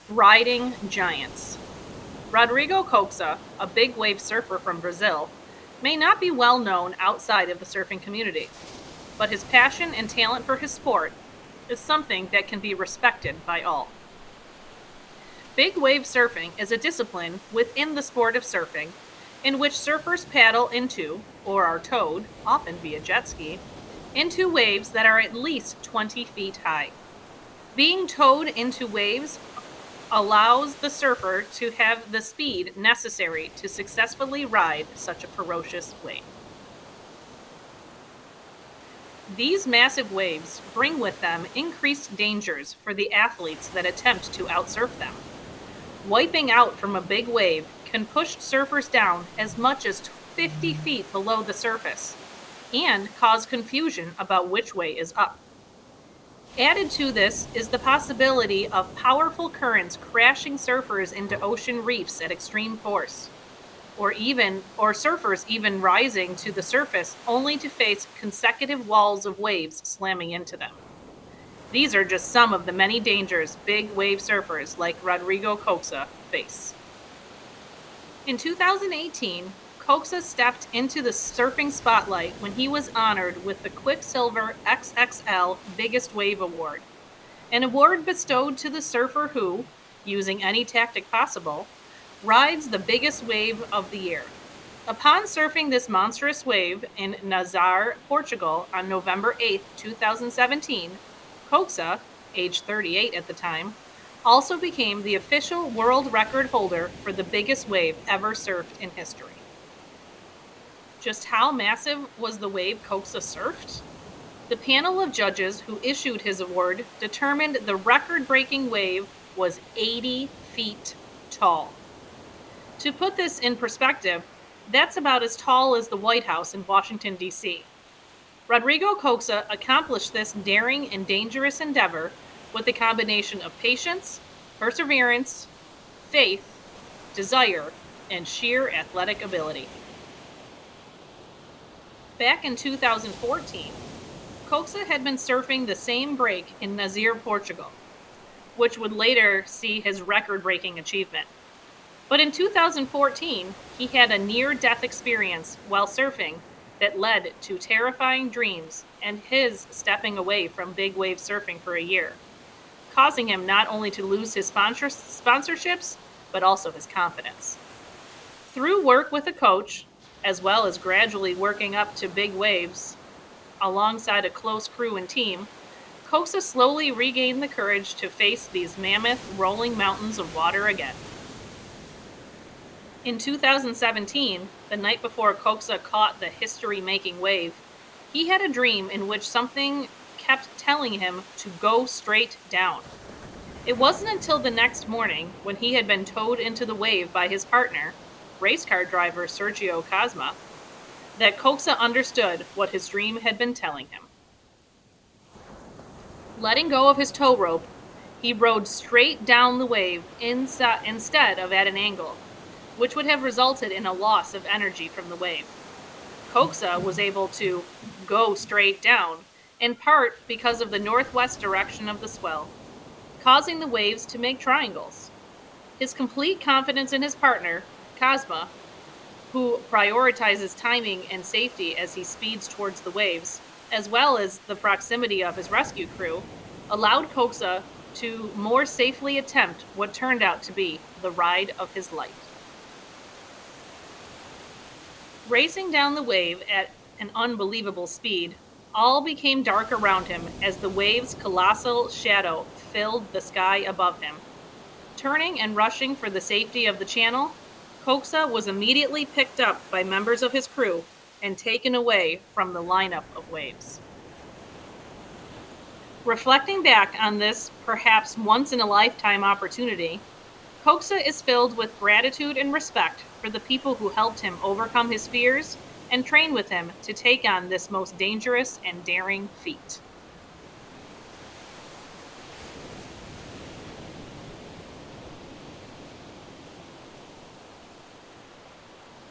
Riding giants. Rodrigo Coxa, a big wave surfer from Brazil, may not be well known outside of the surfing community, but his passion and talent for his sport is something that can be respected by all. Big wave surfing is a discipline within the sport of surfing in which surfers paddle into, or are towed, often via jet ski, into waves that are at least 20 feet high. Being towed into waves allows the surfer to have the speed necessary to successfully ride such a ferocious wave. These massive waves bring with them increased dangers for the athletes that attempt to outsurf them. Wiping out from a big wave can push surfers down as much as 50 feet below the surface and cause confusion about which way is up. Added to this is the possibility of powerful currents crashing surfers into ocean reefs at extreme force, or surfers even rising to the surface only to face consecutive walls of waves slamming into them. These are just some of the many dangers big wave surfers like Rodrigo Coxa face. In 2018, Coxa stepped into the surfing spotlight when he was honored with the Quicksilver XXL Biggest Wave Award, an award bestowed to the surfer who, using any tactic possible, rides the biggest wave of the year. Upon surfing this monstrous wave in Nazaré, Portugal on November 8, 2017, Coxa, age 38 at the time, also became the official world record holder for the biggest wave ever surfed in history. Just how massive was the wave Coxa surfed? The panel of judges who issued his award determined the record-breaking wave was 80 feet tall. To put this in perspective, that's about as tall as the White House in Washington, D.C. Rodrigo Coxa accomplished this daring and dangerous endeavor with a combination of patience, perseverance, faith, desire, and sheer athletic ability. Back in 2014, Coxa had been surfing the same break in Nazaré, Portugal, which would later see his record-breaking achievement. But in 2014, he had a near-death experience while surfing that led to terrifying dreams and his stepping away from big wave surfing for a year, causing him not only to lose his sponsorships, but also his confidence. Through work with a coach, as well as gradually working up to big waves alongside a close crew and team, Coxa slowly regained the courage to face these mammoth, rolling mountains of water again. In 2017, the night before Coxa caught the history-making wave, he had a dream in which something kept telling him to go straight down. It wasn't until the next morning, when he had been towed into the wave by his partner, race car driver Sergio Cosma, that Coxa understood what his dream had been telling him. Letting go of his tow rope, he rode straight down the wave instead of at an angle, which would have resulted in a loss of energy from the wave. Coxa was able to go straight down, in part because of the northwest direction of the swell, causing the waves to make triangles. His complete confidence in his partner, Cosma, who prioritizes timing and safety as he speeds towards the waves, as well as the proximity of his rescue crew, allowed Coxa to more safely attempt what turned out to be the ride of his life. Racing down the wave at an unbelievable speed, all became dark around him as the wave's colossal shadow filled the sky above him. Turning and rushing for the safety of the channel, Coxa was immediately picked up by members of his crew and taken away from the lineup of waves. Reflecting back on this perhaps once-in-a-lifetime opportunity, Coxa is filled with gratitude and respect for the people who helped him overcome his fears and train with him to take on this most dangerous and daring feat.